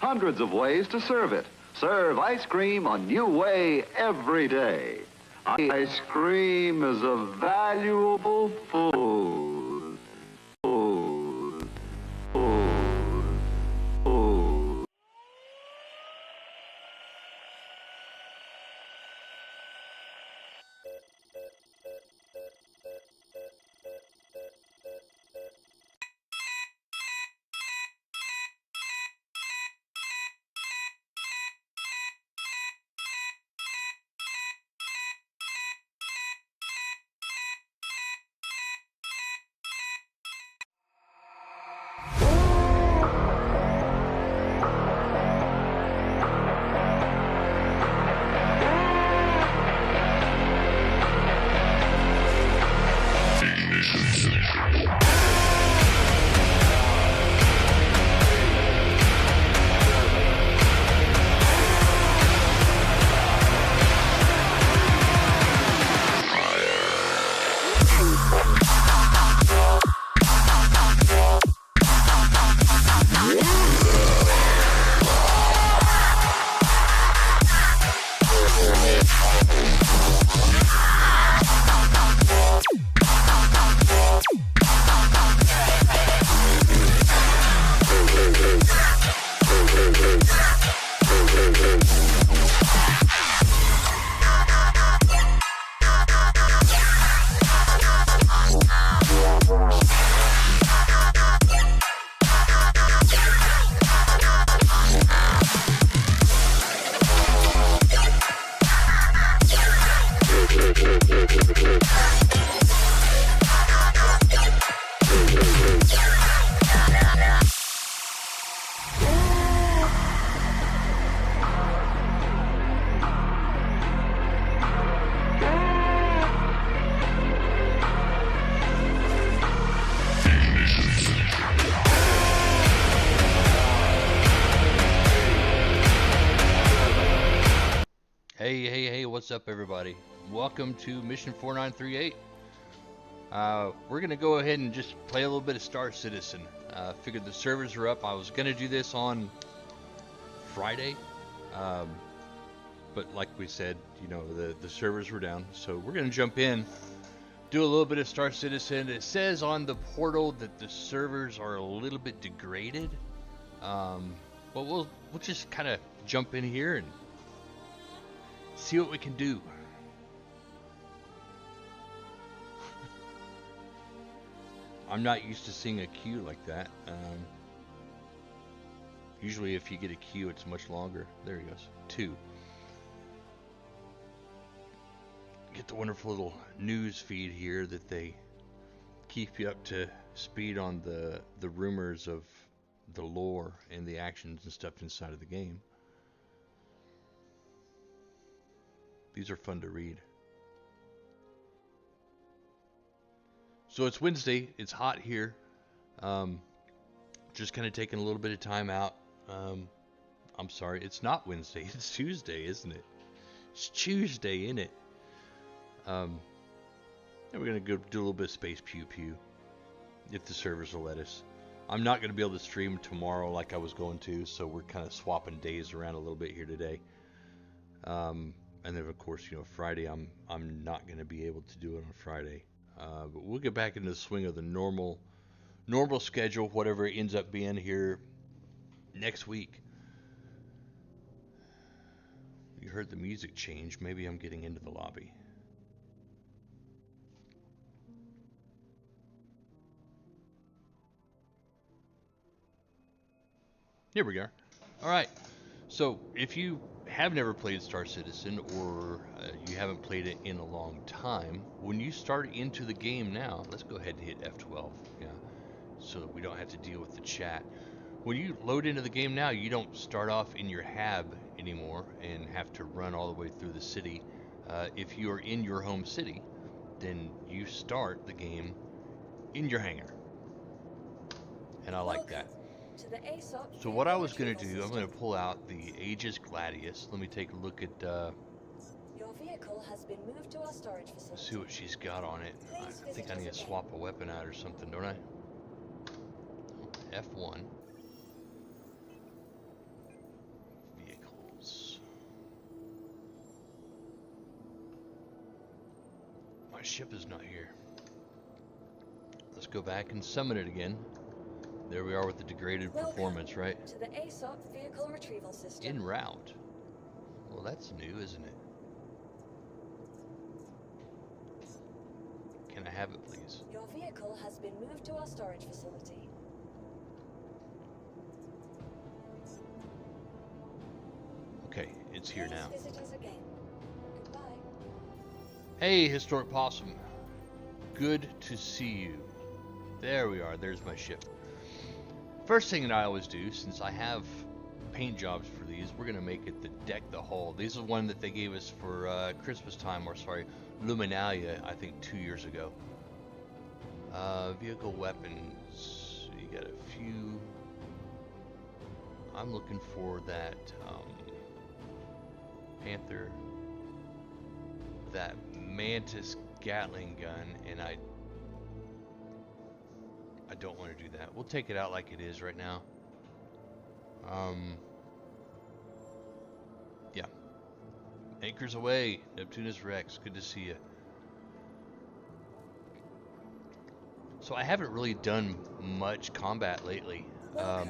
hundreds of ways to serve it. Serve ice cream a new way every day. Ice cream is a valuable food. Food. Food. Food. Hey, what's up everybody? Welcome to Mission 4938. We're going to go ahead and just play a little bit of Star Citizen. Figured the servers are up. I was going to do this on Friday, but like we said, you know, the servers were down. So we're going to jump in, do a little bit of Star Citizen. It says on the portal that the servers are a little bit degraded, but we'll just kind of jump in here and see what we can do. I'm not used to seeing a queue like that. Usually if you get a queue, it's much longer. There he goes. 2. Get the wonderful little news feed here that they keep you up to speed on the rumors of the lore and the actions and stuff inside of the game. These are fun to read. So it's Wednesday. It's hot here. Just kind of taking a little bit of time out. I'm sorry, it's not Wednesday. It's Tuesday, isn't it? It's Tuesday, isn't it? And we're gonna go do a little bit of Space Pew Pew, if the servers will let us. I'm not gonna be able to stream tomorrow like I was going to, so we're kind of swapping days around a little bit here today. And then of course, you know, Friday I'm not going to be able to do it on Friday, but we'll get back into the swing of the normal schedule, whatever it ends up being here next week. You heard the music change. Maybe I'm getting into the lobby. Here we go. All right. So if you have never played Star Citizen, or you haven't played it in a long time, when you start into the game now, let's go ahead and hit F12, yeah, so that we don't have to deal with the chat. When you load into the game now, you don't start off in your hab anymore and have to run all the way through the city. If you're in your home city, then you start the game in your hangar, and I like that. So what I was going to do, I'm going to pull out the Aegis Gladius. Let me take a look at, Your vehicle has been moved to our storage facility. see what she's got on it. I think I need to swap a weapon out or something, don't I? F1. my ship is not here. Let's go back and summon it again. There we are with the degraded performance, right? To the ASOC vehicle retrieval system. En route. Well, that's new, isn't it? Can I have it, please? Your vehicle has been moved to our storage facility. Okay, it's here now. Please visit us again. Goodbye. Hey, Historic Possum. Good to see you. There we are. There's my ship. First thing that I always do, since I have paint jobs for these, we're going to make it the deck the hull. These are one that they gave us for Christmas time, or sorry, Luminalia, I think 2 years ago. Vehicle weapons. You got a few. I'm looking for that Panther, that Mantis Gatling gun, and I don't want to do that. We'll take it out like it is right now. Yeah. Anchors away, Neptunus Rex. Good to see you. So I haven't really done much combat lately. I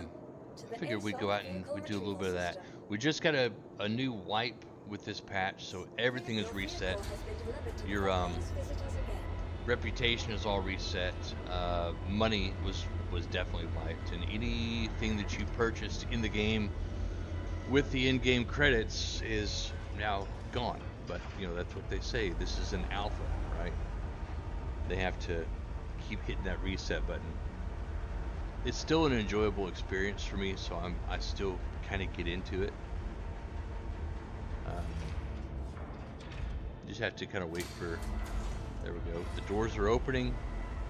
figured we'd go out and we'd do a little bit of that. We just got a new wipe with this patch, so everything is reset. Your reputation is all reset. Money was definitely wiped, and anything that you purchased in the game with the in-game credits is now gone. But you know, that's what they say. This is an alpha, right? They have to keep hitting that reset button. It's still an enjoyable experience for me, so I still kind of get into it. Just have to kind of wait for. There we go. The doors are opening,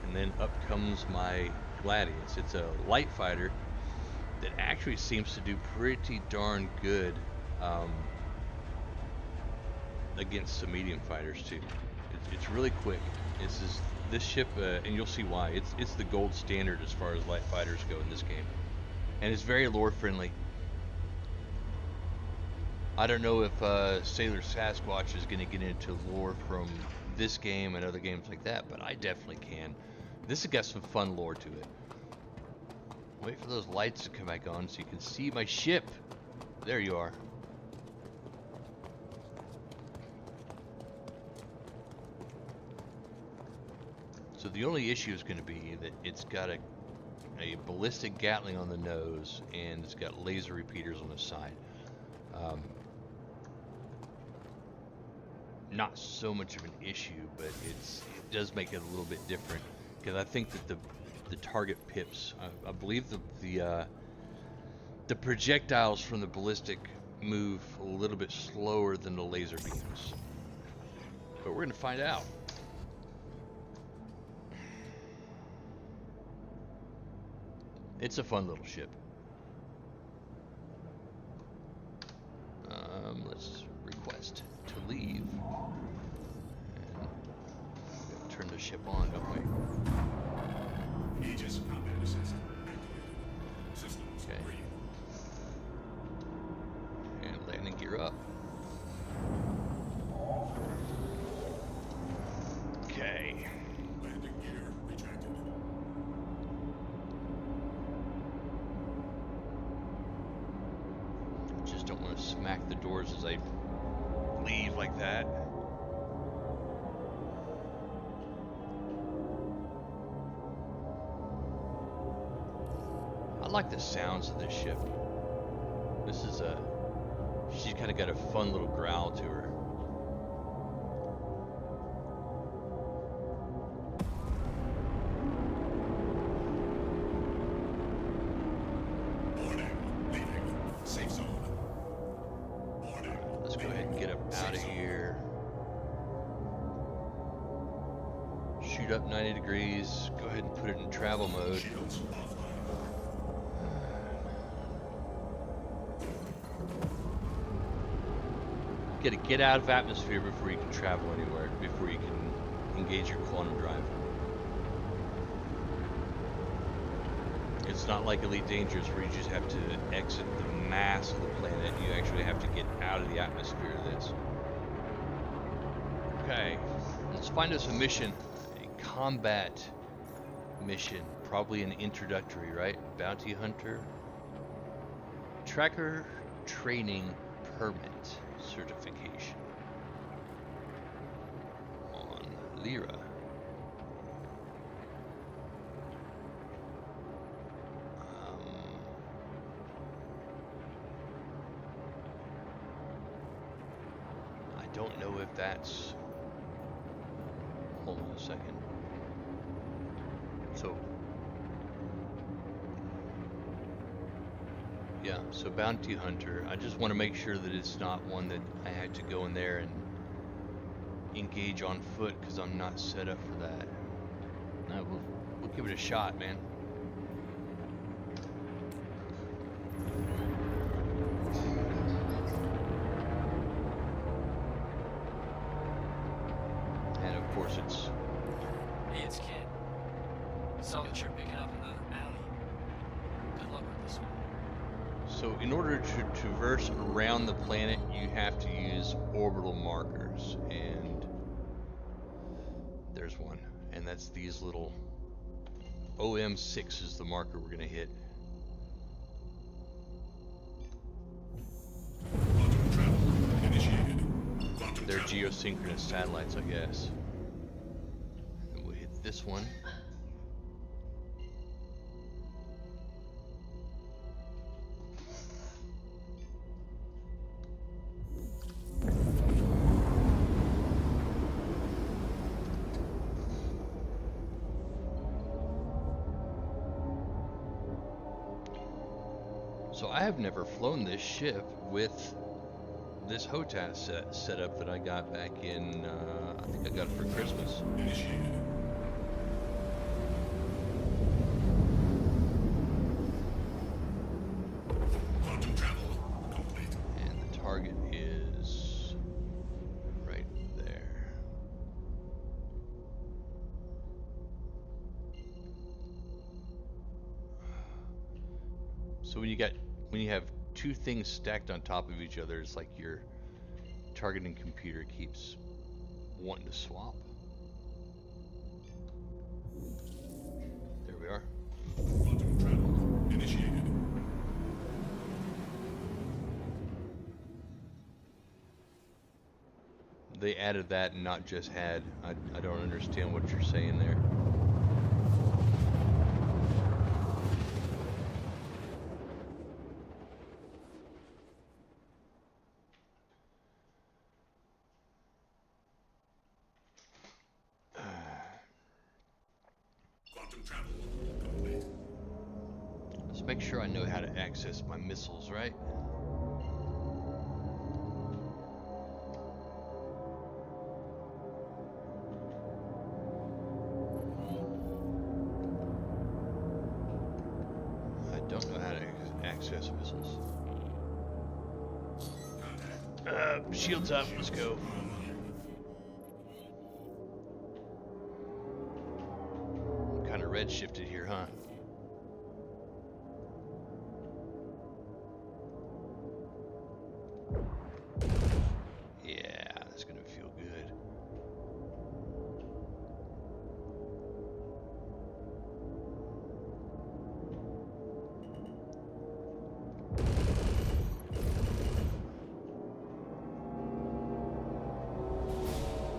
and then up comes my Gladius. It's a light fighter that actually seems to do pretty darn good against some medium fighters too. It's really quick. This ship, and you'll see why. It's the gold standard as far as light fighters go in this game, and it's very lore friendly. I don't know if Sailor Sasquatch is going to get into lore from this game and other games like that, but I definitely can. This has got some fun lore to it. Wait for those lights to come back on so you can see my ship. There you are. So the only issue is going to be that it's got a ballistic Gatling on the nose, and it's got laser repeaters on the side. Not so much of an issue, but it does make it a little bit different, because I think that the target pips, I believe the projectiles from the ballistic move a little bit slower than the laser beams, but we're gonna find out. It's a fun little ship. Let's request to leave. And turn the ship on, don't we? Aegis combat assist activated. Systems Okay. green. And landing gear up. Okay. Landing gear retracted. Just don't want to smack the doors as I leave like that. I like the sounds of this ship. She's kind of got a fun little growl to her. Warning. Leaving. Safe zone. Warning. Let's go ahead and get up out of here. Shoot up 90 degrees. Go ahead and put it in travel mode. Shields offline. Get out of atmosphere before you can travel anywhere, before you can engage your quantum drive. It's not like Elite Dangerous where you just have to exit the mass of the planet. You actually have to get out of the atmosphere of this. Okay. Okay, let's find us a mission, a combat mission, probably an introductory, right? Bounty hunter, tracker training permit certification on Lyra. I don't know if that's. Hold on a second. So, yeah, so bounty hunter. I just want to make sure that it's not one that I had to go in there and engage on foot because I'm not set up for that. No, we'll give it a shot, man. And of course it's. Hey, it's Kid. Saw that you're picking up another bounty. Good luck with this one. So in order to traverse around the planet, you have to use orbital markers, and there's one, and that's these little OM6 is the marker we're gonna hit. Quantum travel initiated. Quantum They're travel. geosynchronous satellites, I guess. And we'll hit this one. So I have never flown this ship with this HOTAS set up that I got back in, I think I got it for Christmas. Initiated. Quantum travel complete. And the target is right there. So when you have two things stacked on top of each other, it's like your targeting computer keeps wanting to swap. There we are. Quantum travel initiated. They added that and not just had. I don't understand what you're saying there. Quantum travel complete. Let's make sure I know how to access my missiles, right? I don't know how to access missiles. Shields up, let's go. I'm kind of red shifted here, huh? Yeah, that's gonna feel good.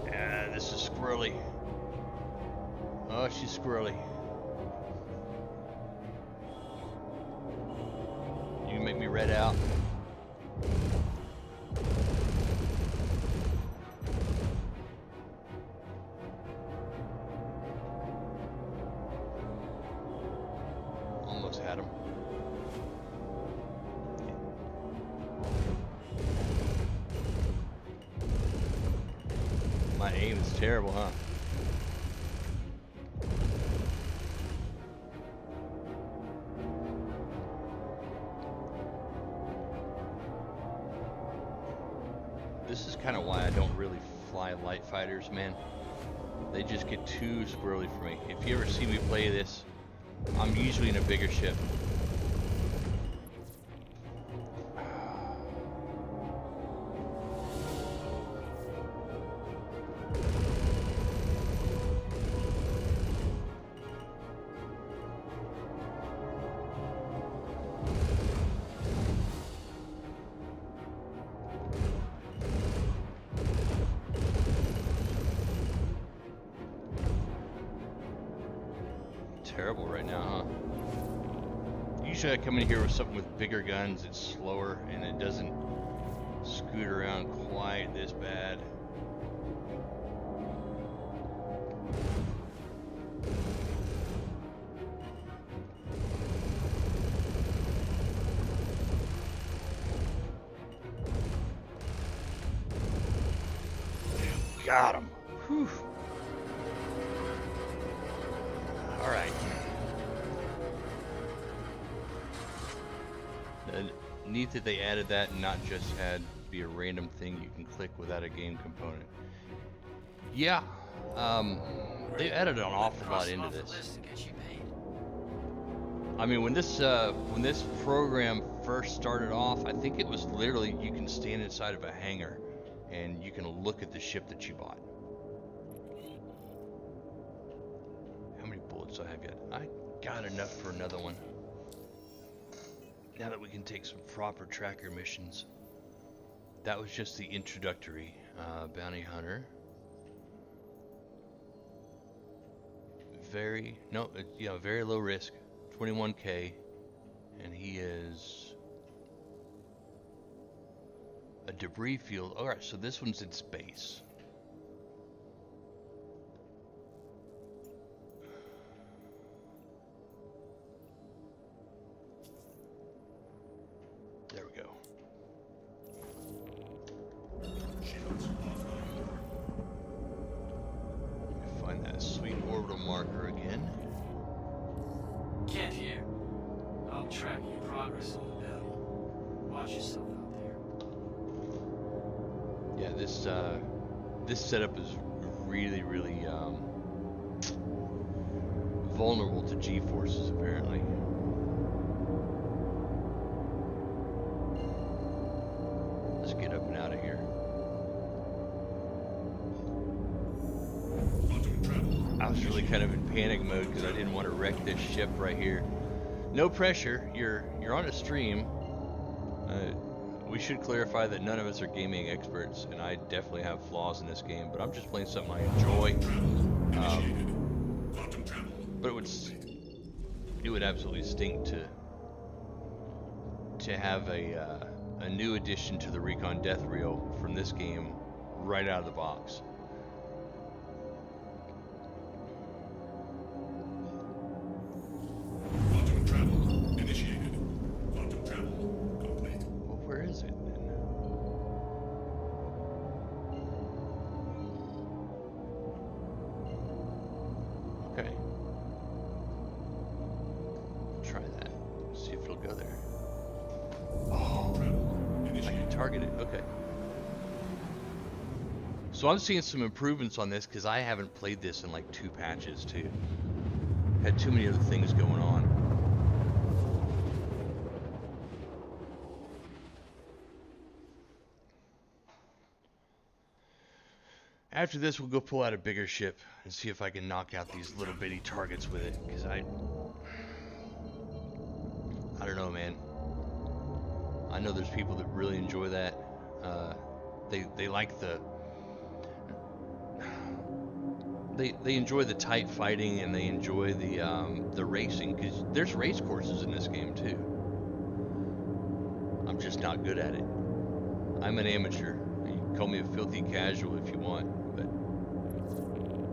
Yeah, this is squirrely. Oh, she's squirrely. You make me red out. Almost had him. My aim is terrible, huh? This is kind of why I don't really fly light fighters, man. They just get too squirrely for me. If you ever see me play this, I'm usually in a bigger ship. terrible right now, huh? Usually I come in here with something with bigger guns, it's slower, and it doesn't scoot around quite this bad. Got him. Whew. All right. Neat that they added that and not just had be a random thing you can click without a game component. Yeah, they added an awful lot into this. I mean, when this program first started off, I think it was literally you can stand inside of a hangar and you can look at the ship that you bought. How many bullets do I have yet? I got enough for another one. Now that we can take some proper tracker missions. That was just the introductory bounty hunter. Very low risk, 21k, and he is a debris field. All right, so this one's in space. There we go. Let me find that sweet orbital marker again. Kent here. I'll track your progress on the battle. Watch yourself out there. Yeah, this setup is really vulnerable to G-forces apparently. Let's get up and out of here. I was really kind of in panic mode because I didn't want to wreck this ship right here. No pressure. You're on a stream. We should clarify that none of us are gaming experts, and I definitely have flaws in this game. But I'm just playing something I enjoy. But it would absolutely stink to have a new addition to the Recon death reel from this game right out of the box. So I'm seeing some improvements on this because I haven't played this in like 2 patches too. Had too many other things going on. After this, we'll go pull out a bigger ship and see if I can knock out these little bitty targets with it. Because I don't know, man. I know there's people that really enjoy that. They like the... They enjoy the tight fighting and they enjoy the racing, because there's race courses in this game too. I'm just not good at it. I'm an amateur. You can call me a filthy casual if you want, but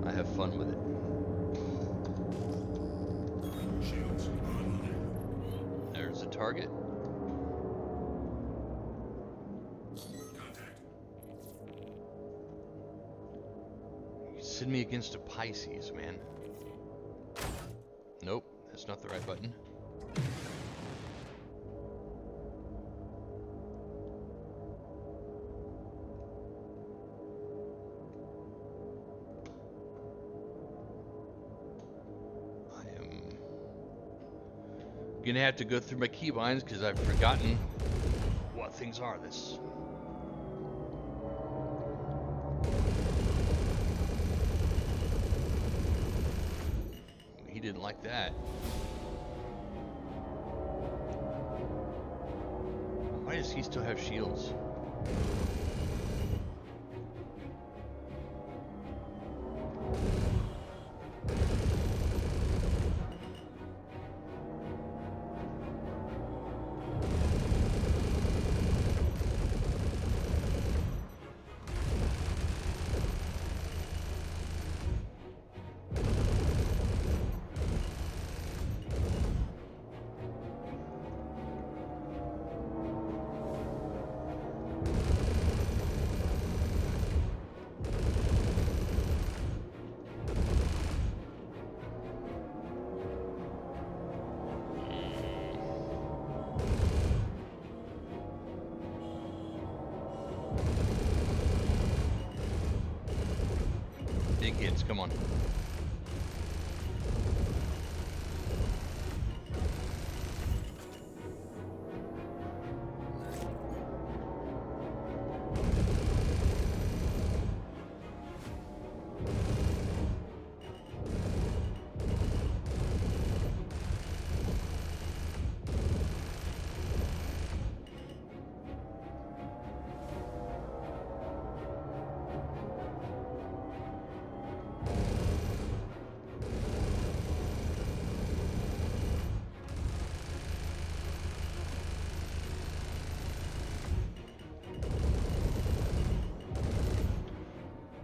I have fun with it. There's a target. Send me against a Pisces, man. Nope, that's not the right button. I am gonna have to go through my keybinds because I've forgotten what things are. This. Didn't like that. Why does he still have shields? Big hits, come on.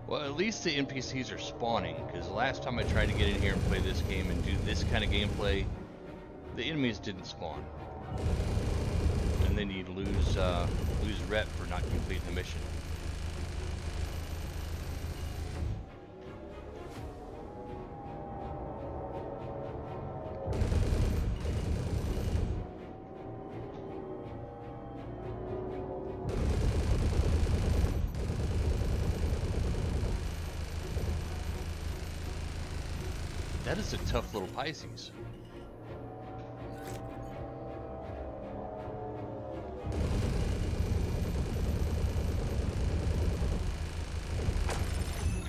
Well, at least the NPCs are spawning, because the last time I tried to get in here and play this game and do this kind of gameplay, the enemies didn't spawn. And then you'd lose rep for not completing the mission. That is a tough little Pisces.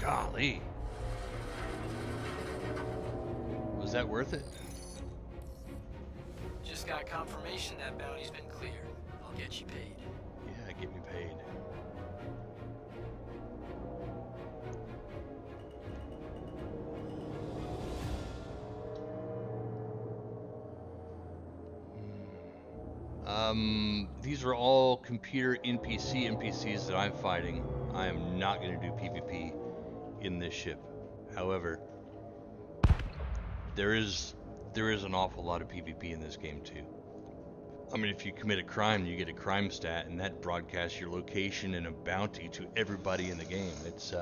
Golly. Was that worth it? Just got confirmation that bounty's been cleared. I'll get you paid. Yeah, get me paid. These are all computer NPCs that I'm fighting. I am not going to do PvP in this ship. However, there is an awful lot of PvP in this game too. I mean, if you commit a crime, you get a crime stat, and that broadcasts your location and a bounty to everybody in the game. It's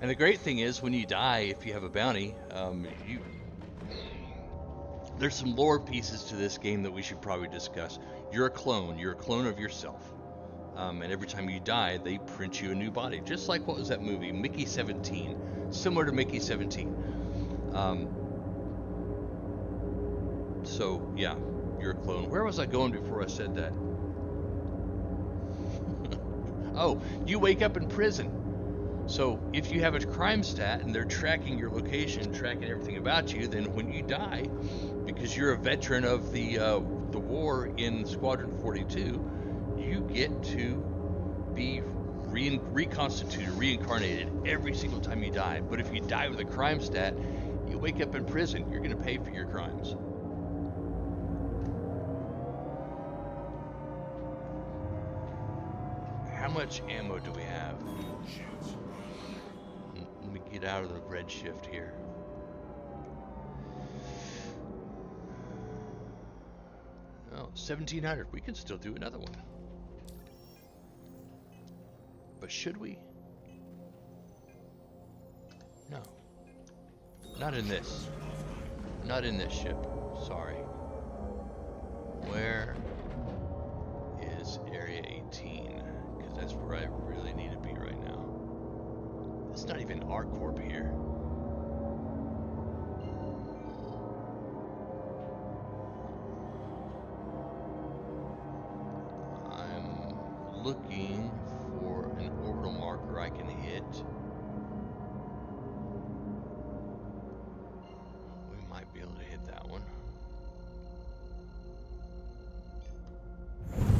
and the great thing is, when you die, if you have a bounty, there's some lore pieces to this game that we should probably discuss. You're a clone of yourself. And every time you die, they print you a new body. Just like, what was that movie? Mickey 17. Similar to Mickey 17. So, yeah, you're a clone. Where was I going before I said that? Oh, you wake up in prison. So if you have a crime stat and they're tracking your location, tracking everything about you, then when you die, because you're a veteran of the war in Squadron 42, you get to be reconstituted, reincarnated every single time you die. But if you die with a crime stat, you wake up in prison. You're going to pay for your crimes. How much ammo do we have? Let me get out of the red shift here. Oh, 1,700. We could still do another one. But should we? No. Not in this. Not in this ship. Sorry. Where is Area 18? Because that's where I really need to be right now. It's not even ArcCorp here. I'm looking for an orbital marker I can hit. We might be able to hit that one.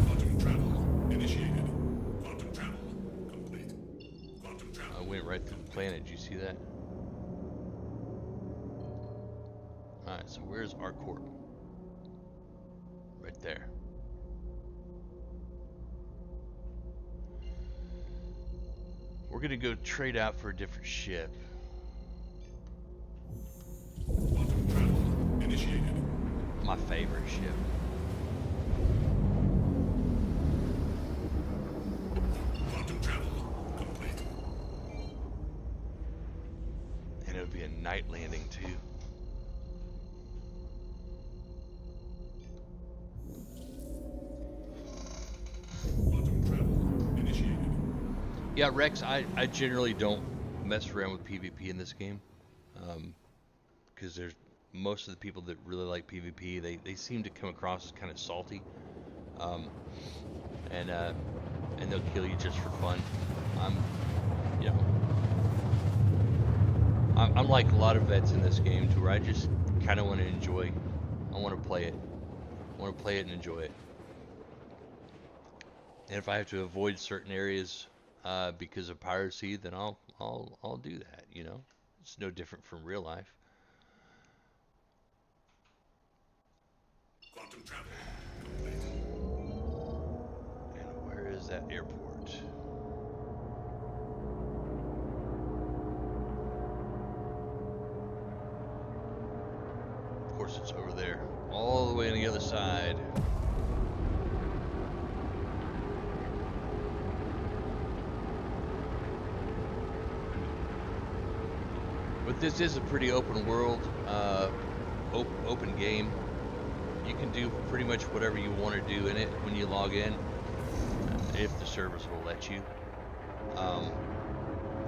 Quantum travel initiated. Quantum travel complete. Quantum travel. I went right through the planet. Did you see that? Alright, so where's ArcCorp? Right there. We're gonna go trade out for a different ship. Quantum travel initiated. My favorite ship. Quantum travel complete. And it would be a night landing too. Quantum travel initiated. Yeah, Rex, I generally don't mess around with PvP in this game. Because there's most of the people that really like PvP, they seem to come across as kind of salty. Um, and they'll kill you just for fun. I'm, you know, I'm like a lot of vets in this game to where I just kind of want to enjoy. I want to play it. I want to play it and enjoy it. And if I have to avoid certain areas because of piracy, then I'll do that. You know, it's no different from real life. Quantum travel complete. And where is that airport? Of course, it's over there, all the way on the other side. But this is a pretty open world, open game. You can do pretty much whatever you want to do in it when you log in, if the servers will let you.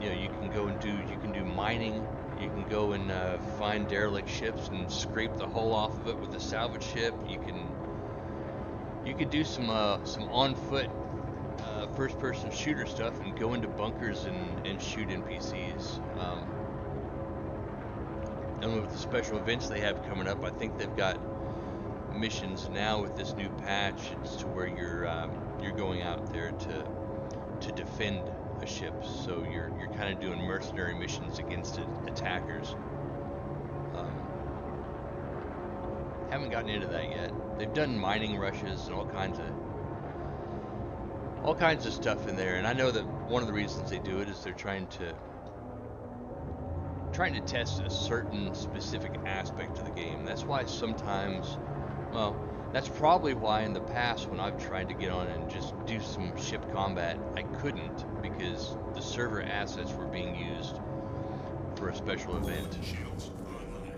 You know, you can do mining. You can go and find derelict ships and scrape the hull off of it with a salvage ship. You can do some on foot first person shooter stuff and go into bunkers and shoot NPCs. And with the special events they have coming up, I think they've got missions now with this new patch. It's to where you're going out there to defend a ship. So you're kind of doing mercenary missions against attackers. Haven't gotten into that yet. They've done mining rushes and all kinds of stuff in there. And I know that one of the reasons they do it is they're trying to test a certain specific aspect of the game. That's why sometimes, well, that's probably why in the past when I've tried to get on and just do some ship combat, I couldn't, because the server assets were being used for a special event. Shields online.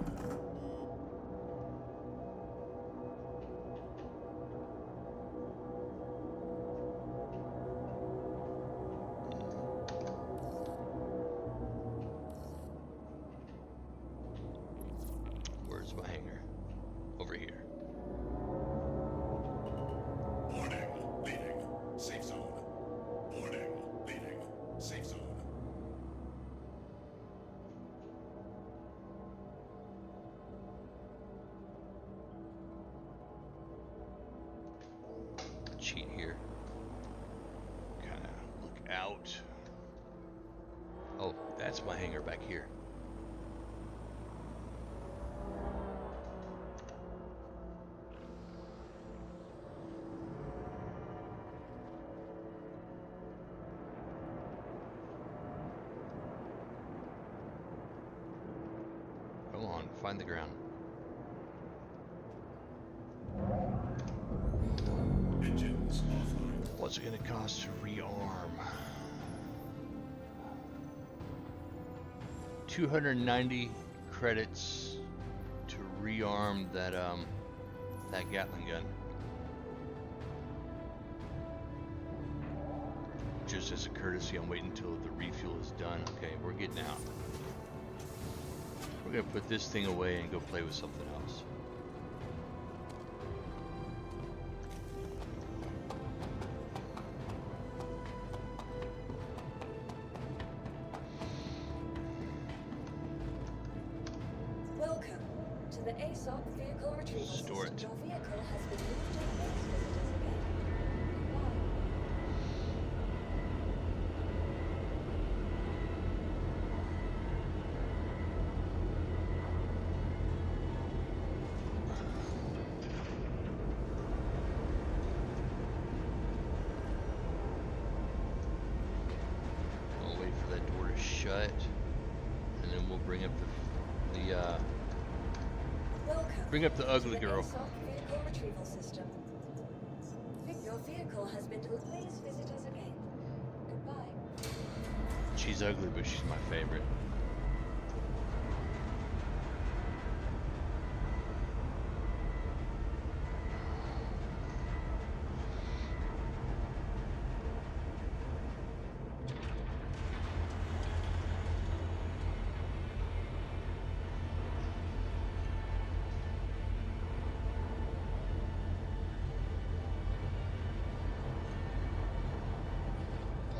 Where's my hangar? Over here. Warning, leaving. Safe zone. Warning, leaving. Safe zone. Cheat here. Kind of look out. Oh, that's my hangar back here. Come on, find the ground. Engines offline. What's it gonna cost to rearm? 290 credits to rearm that Gatling gun. Just as a courtesy, I'm waiting until the refuel is done. Okay, we're getting out. We're gonna put this thing away and go play with something else. Welcome to the ASOP vehicle retrieval Store it. system. Your vehicle has been moved to the next visitors again. Goodbye. I'll wait for that door to shut, and then we'll bring up Welcome bring up the to ugly the girl. ASOP vehicle retrieval system. Your vehicle has been delivered. Please visit us again. Goodbye. She's ugly, but she's my favorite.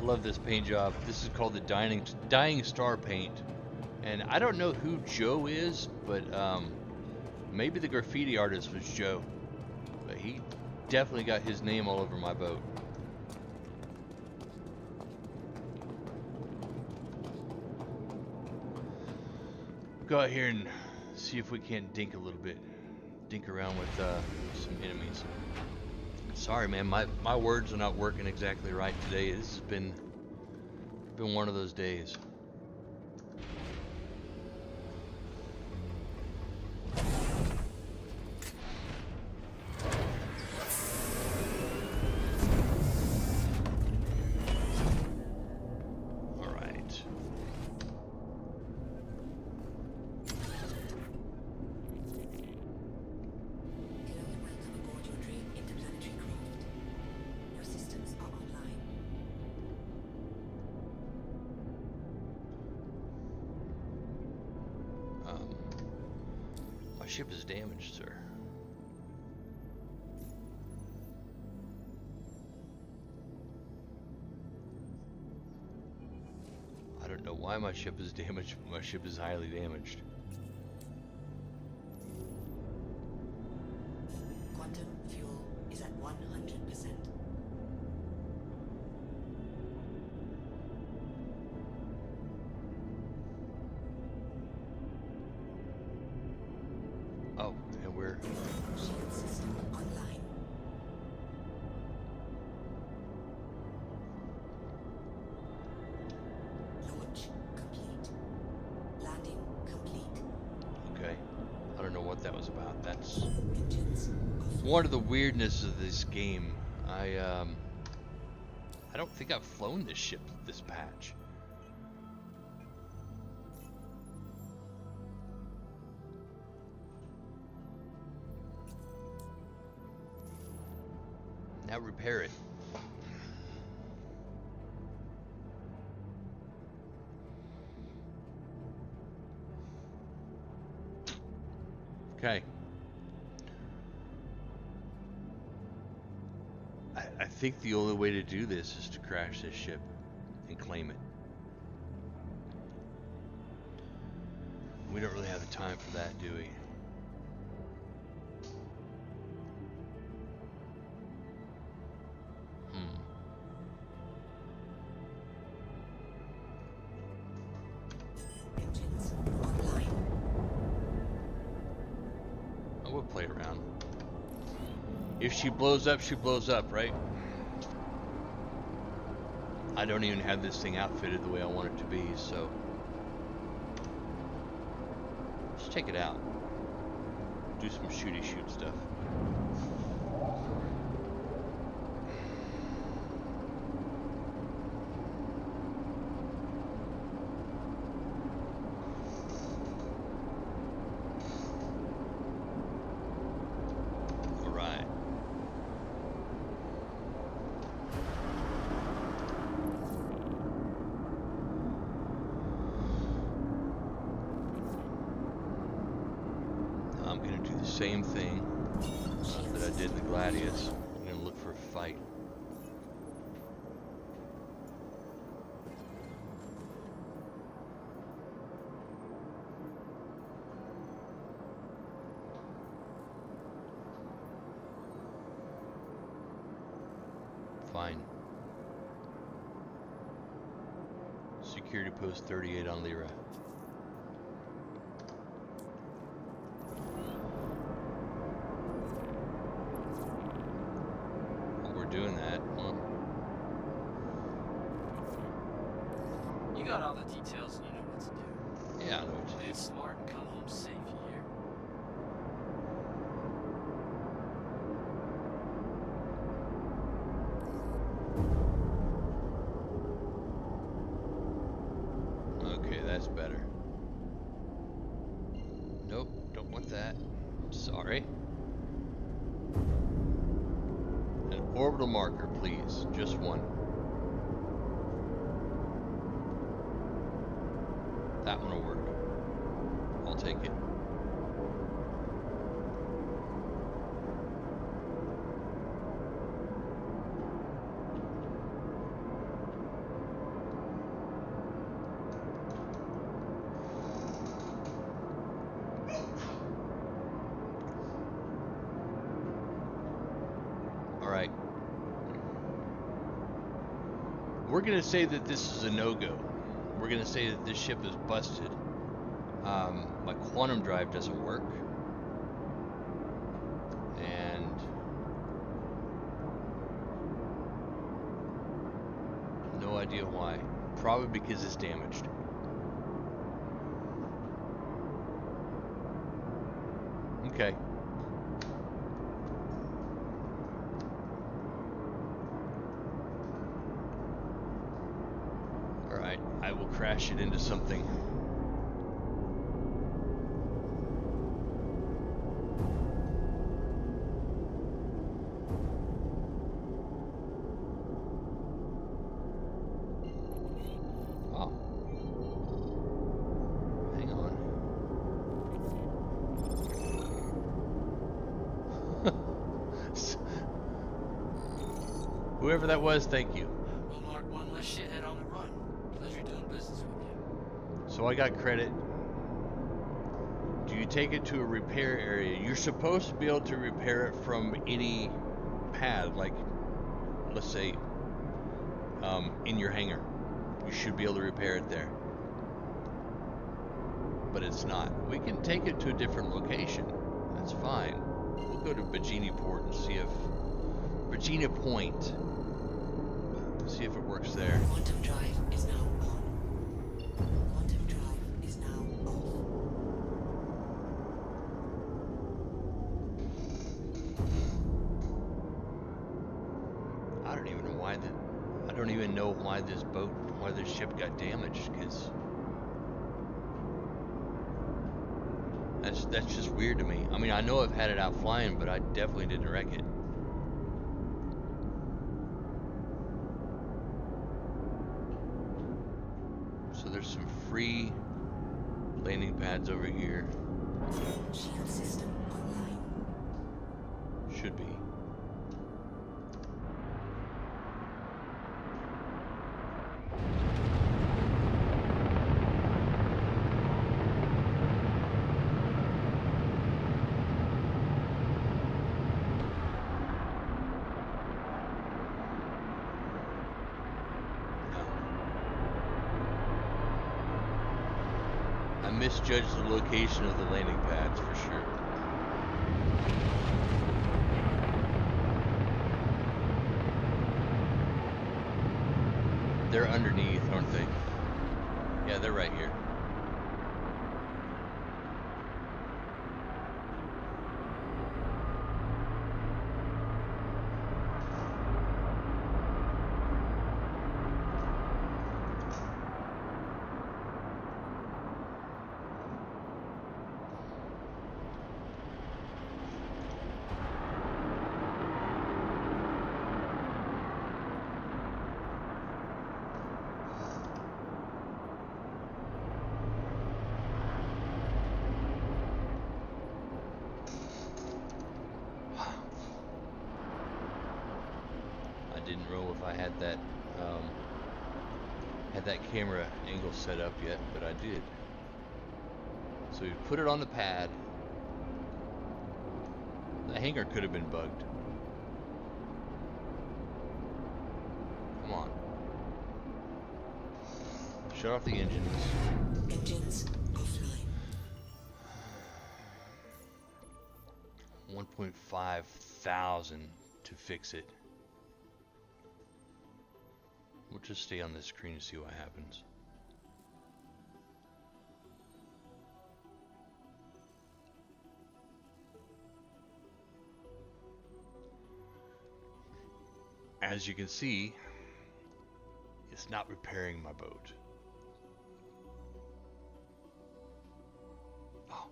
I love this paint job. This is called the Dying Star paint. And I don't know who Joe is, but maybe the graffiti artist was Joe. But he definitely got his name all over my boat. Go out here and see if we can't dink a little bit. Dink around with some enemies. Sorry, man, my words are not working exactly right today. This has been one of those days. All right. My ship is damaged, sir. I don't know why my ship is damaged, but my ship is highly damaged. Quantum fuel is at 100%. Oh, and we're... Shield system online. Launch complete. Landing complete. Okay. I don't know what that was about. That's Engines off. one of the weirdness of this game. I don't think I've flown this ship this patch. Now repair it. Okay. I think the only way to do this is to crash this ship and claim it. We don't really have the time for that, do we? Engines online. I will play around. If she blows up, she blows up, right? I don't even have this thing outfitted the way I want it to be, so let's check it out. Do some shooty shoot stuff. All right. I'm gonna do the same thing that I did in the Gladius. I'm gonna look for a fight. Fine. Security post 38 on Lyra. While we're doing that, well, You got all the details and you know what to do. yeah, I know what to Play do. it smart and come home safe, you hear? Okay, that's better. Nope, don't want that. Sorry. An orbital marker, please. Just one. That one will work. I'll take it. We're gonna say that this is a no-go. We're gonna say that this ship is busted. My quantum drive doesn't work, and no idea why. Probably because it's damaged. Okay. Alright, I will crash it into something. Oh. Hang on. Whoever that was, thank you. Well, Mark, one less shithead on the run. Pleasure doing business with you. So I got credit. Do you take it to a repair area? You're supposed to be able to repair it from any pad, like, let's say, in your hangar. You should be able to repair it there. But it's not. We can take it to a different location. That's fine. We'll go to Virginia Port and see if... Virginia Point. See if it works there. Quantum drive is now on. Quantum drive is now off. I don't even know why I don't even know why this ship got damaged, because that's just weird to me. I mean, I know I've had it out flying, but I definitely didn't wreck it. So there's some free landing pads over here. Shield system online. Should be. I misjudged the location of the landing pads for sure. They're underneath, aren't they? Yeah, they're right here. I didn't know if I had that camera angle set up yet, but I did. So we put it on the pad. The hangar could have been bugged. Come on. Shut off the engines. Engines offline. 1.5 thousand to fix it. We'll just stay on this screen and see what happens. As you can see, it's not repairing my boat. Oh.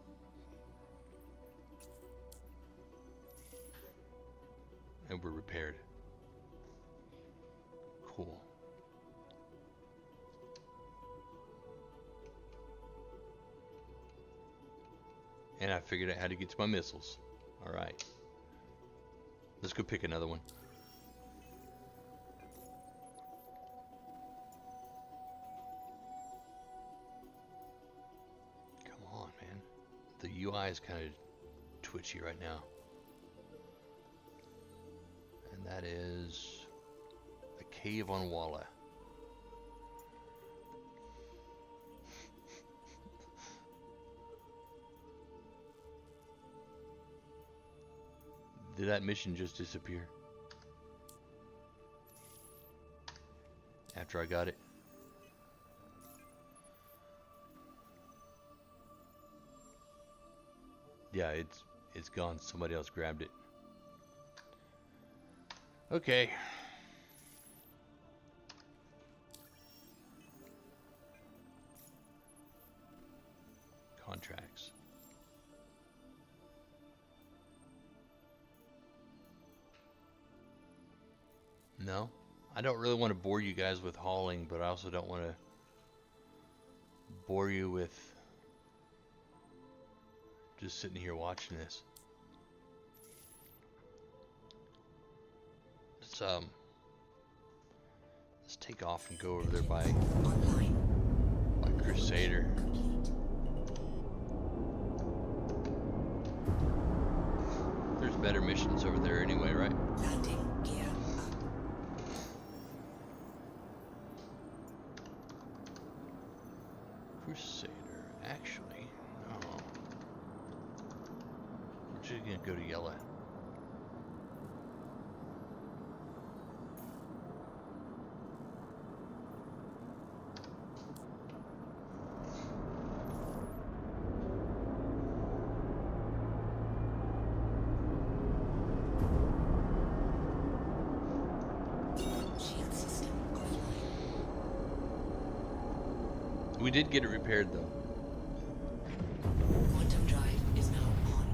And we're repaired. Cool. And I figured out how to get to my missiles. Alright. Let's go pick another one. Come on, man. The UI is kind of twitchy right now. And that is a cave on Walla. Did that mission just disappear? After I got it? Yeah, it's gone. Somebody else grabbed it. Okay. Contracts. No, I don't really want to bore you guys with hauling, but I also don't want to bore you with just sitting here watching this. Let's take off and go over there by Crusader. There's better missions over there anyway, right? Landing gear up. Crusader, actually, no. We're just gonna go to yellow. Shield system offline. We did get it repaired though. Quantum drive is now on.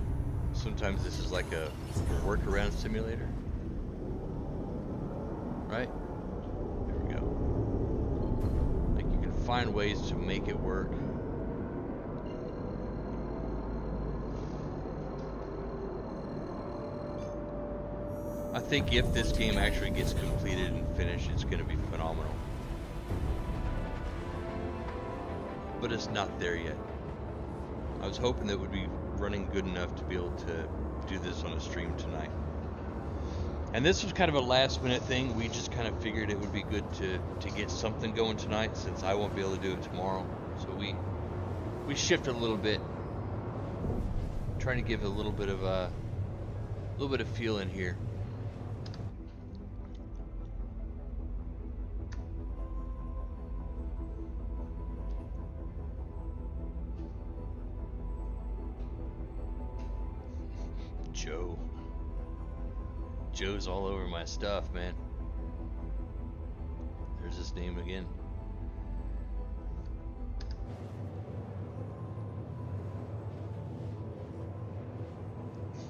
Sometimes this is like a workaround simulator. Right? There we go. Like you can find ways to make it work. I think if this game actually gets completed and finished, it's going to be phenomenal. But it's not there yet. I was hoping that it would be running good enough to be able to do this on a stream tonight. And this was kind of a last minute thing. We just kind of figured it would be good to get something going tonight since I won't be able to do it tomorrow. So we shifted a little bit. Trying to give a little bit of feel in here. Joe's all over my stuff, man. There's his name again.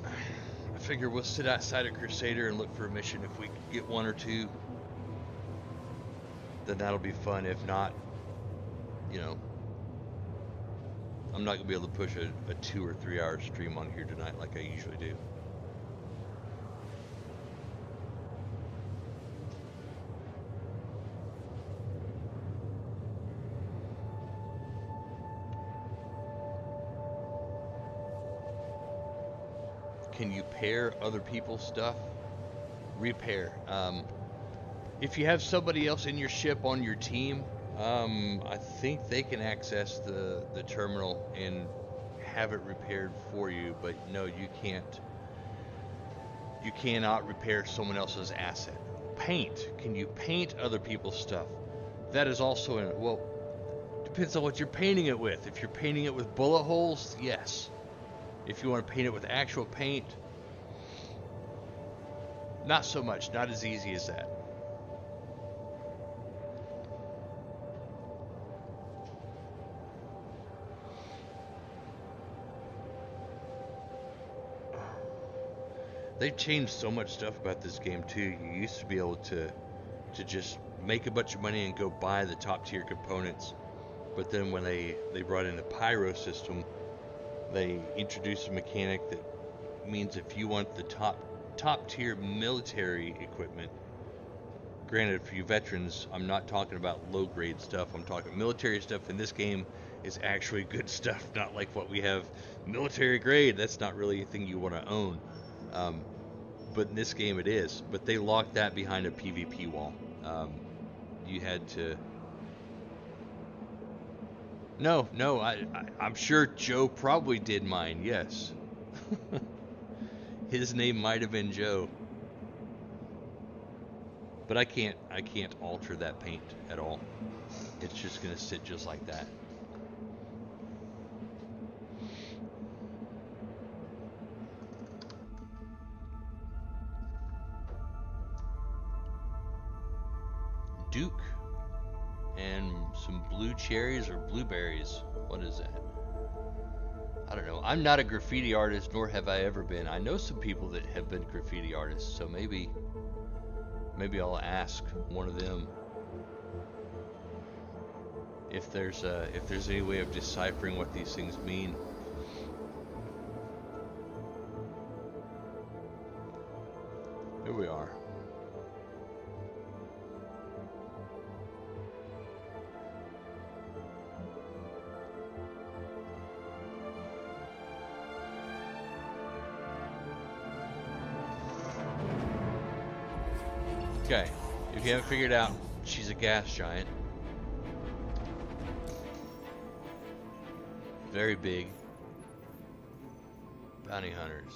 I figure we'll sit outside of Crusader and look for a mission. If we get one or two, then that'll be fun. If not, you know, I'm not gonna be able to push a 2 or 3 hour stream on here tonight like I usually do. Can you pair other people's stuff? Repair. If you have somebody else in your ship on your team, I think they can access the terminal and have it repaired for you, but no, you can't. You cannot repair someone else's asset. Paint. Can you paint other people's stuff? That is also in it. Well, depends on what you're painting it with. If you're painting it with bullet holes, yes. If you want to paint it with actual paint, not so much, not as easy as that. They've changed so much stuff about this game too. You used to be able to just make a bunch of money and go buy the top tier components, but then when they brought in the pyro system, they introduced a mechanic that means if you want the top tier military equipment, granted for you veterans, I'm not talking about low grade stuff, I'm talking military stuff in this game is actually good stuff, not like what we have military grade. That's not really a thing you want to own, but in this game it is. But they locked that behind a PvP wall. You had to. No, I'm sure Joe probably did mine, yes. His name might have been Joe. But I can't alter that paint at all. It's just gonna sit just like that. Duke and some blue cherries or blueberries. What is that? I don't know. I'm not a graffiti artist, nor have I ever been. I know some people that have been graffiti artists, so maybe I'll ask one of them if there's any way of deciphering what these things mean. Here we are. Okay, if you haven't figured out, she's a gas giant. Very big. Bounty hunters.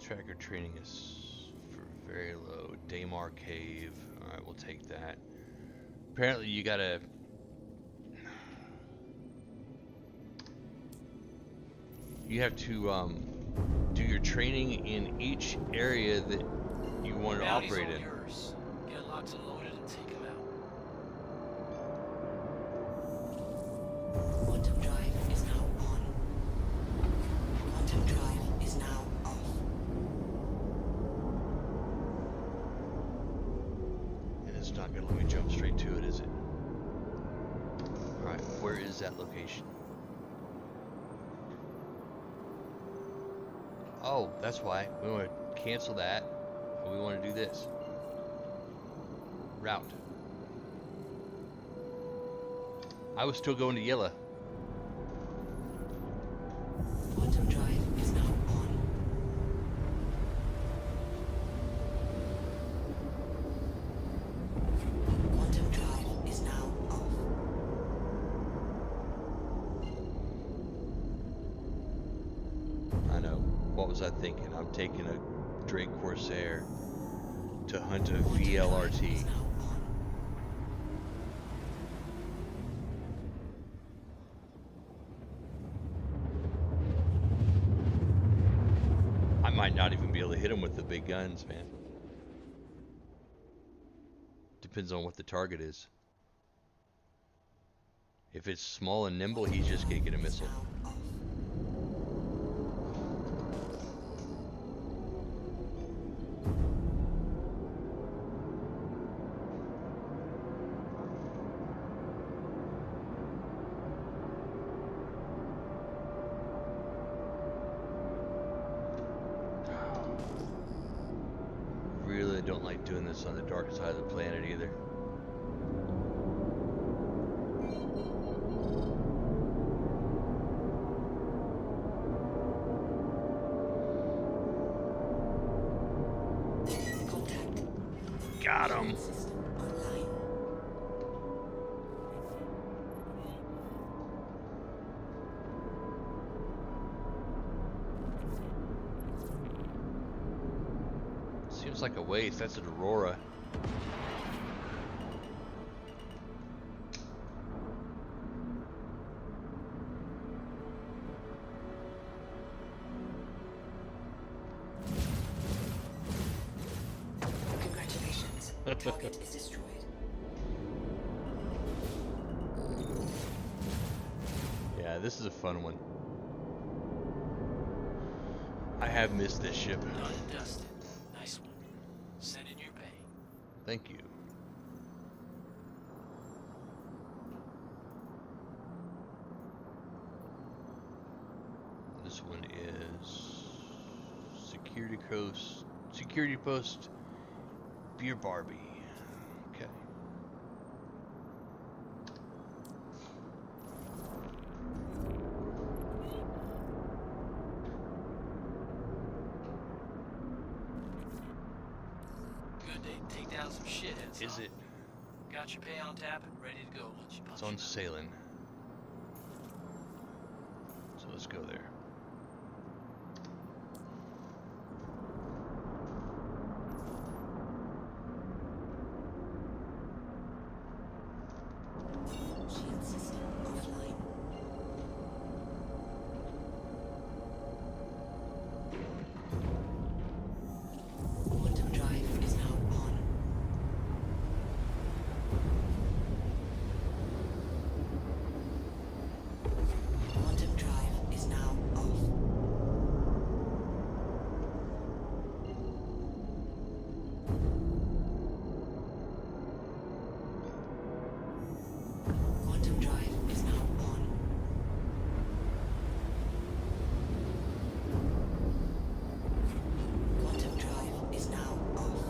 Tracker training is for very low. Daymar Cave. Alright, we'll take that. Apparently you gotta... You have to, do your training in each area that you want to Bounty's operate all in. yours. Get locked and loaded and take him out. Quantum drive is now on. Quantum drive is now off. And it's not going to let me jump straight to it, is it? Alright, where is that location? Oh, that's why. We want to cancel that. And we want to do this. Route. I was still going to Yella. Quantum drive is now on. Quantum drive is now off. I know. What was I thinking? I'm taking a Drake Corsair to hunt a VLRT. Is now on. I might not even be able to hit him with the big guns, man. Depends on what the target is. If it's small and nimble, he's just gonna get a missile. Now off. Really don't like doing this on the dark side of the planet either. Contact. Got him. System online. Seems like a waste. That's an Aurora. Congratulations. Target is destroyed. Yeah, this is a fun one. I have missed this ship. Done and dusted. Nice one. Send in your pay. Thank you. This one is Security Post Beer Barbie. Okay. Good day. Take down some shitheads. Is huh? it? Got your pay on tap and ready to go once you punch It's on it. sailing. let's go there. Shield system offline. Quantum drive is now on. Quantum drive is now off. Quantum drive is now on. Quantum drive is now off.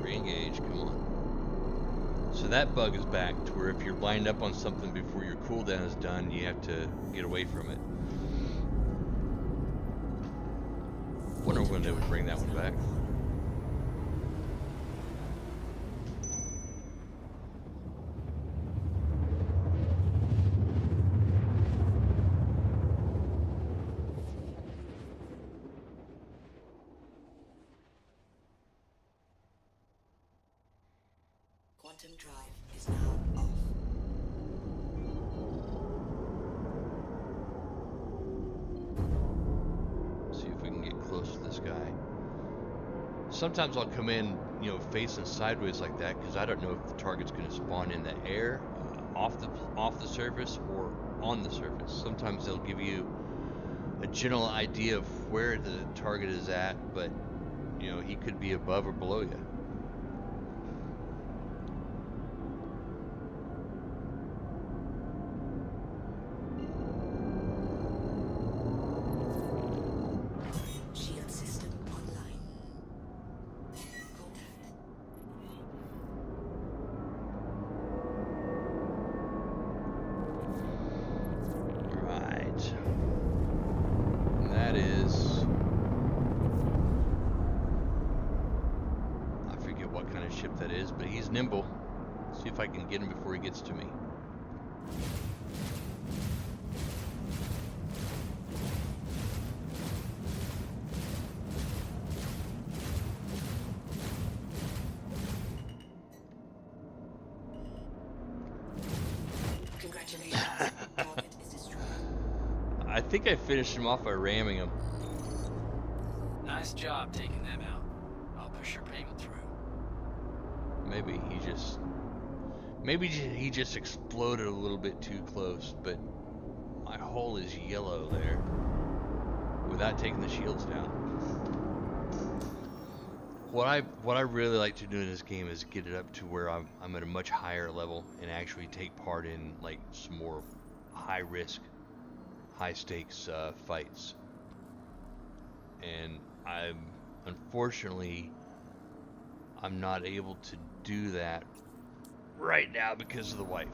Re-engage, come on. So that bug is back to where if you're lined up on something before your cooldown is done, you have to get away from it. Wonder when they would bring that one back. Quantum drive is now off. See if we can get close to this guy. Sometimes I'll come in, you know, facing sideways like that because I don't know if the target's going to spawn in the air, off the surface, or on the surface. Sometimes they'll give you a general idea of where the target is at, but you know, he could be above or below you. Shield system online. Contact. Right. And that is, I forget what kind of ship that is, but he's nimble. See if I can get him before he gets to me. Congratulations. Target is destroyed. I think I finished him off by ramming him. Nice job taking them out. I'll push your payment through. Maybe he just exploded a little bit too close, but my hull is yellow there without taking the shields down. What I really like to do in this game is get it up to where I'm at a much higher level and actually take part in like some more high risk, high stakes fights. And unfortunately I'm not able to do that right now because of the wife.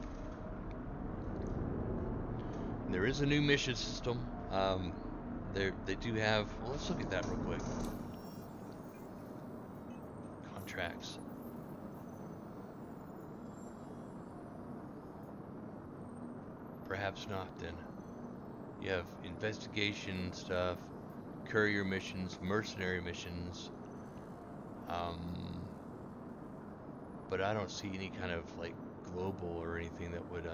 And there is a new mission system. They do have. Well, let's look at that real quick. Contracts. Perhaps not then. You have investigation stuff, courier missions, mercenary missions. But I don't see any kind of like global or anything that would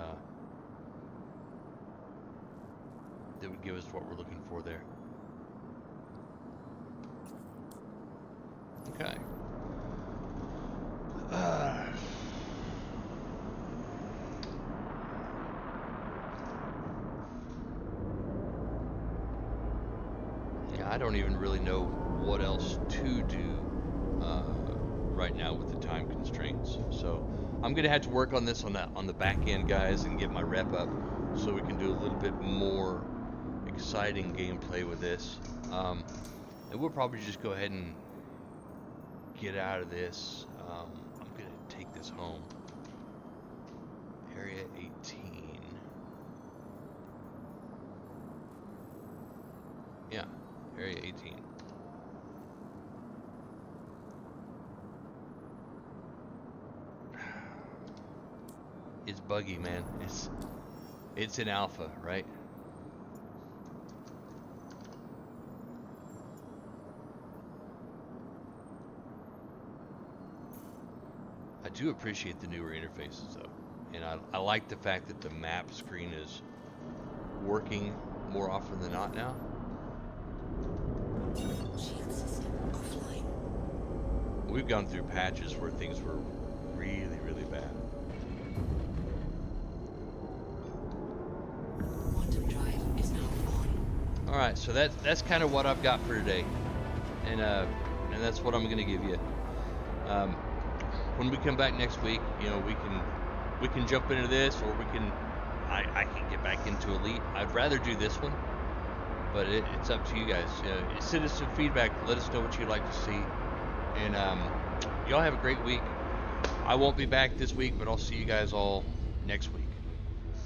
give us what we're looking for there. Okay. Yeah, I don't even really know what else to do right now with the time constraints. So I'm gonna have to work on this on the back end, guys, and get my rep up so we can do a little bit more exciting gameplay with this. And we'll probably just go ahead and get out of this. I'm gonna take this home. Area 18. Area 18. It's buggy, man. It's an alpha, right? I do appreciate the newer interfaces though. And I like the fact that the map screen is working more often than not now. Shield system offline. We've gone through patches where things were really, really bad. Quantum drive is now on. Alright, so that's kind of what I've got for today. And that's what I'm gonna give you. When we come back next week, you know, we can jump into this, or I can get back into Elite. I'd rather do this one, but it's up to you guys. Send us some feedback. Let us know what you'd like to see. And y'all have a great week. I won't be back this week, but I'll see you guys all next week.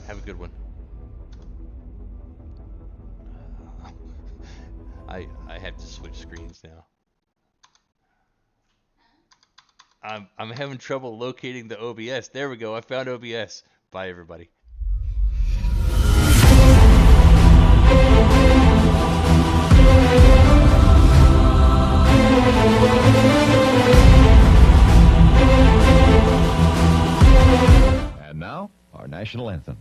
Have a good one. I have to switch screens now. I'm having trouble locating the OBS. There we go. I found OBS. Bye, everybody. And now, our national anthem.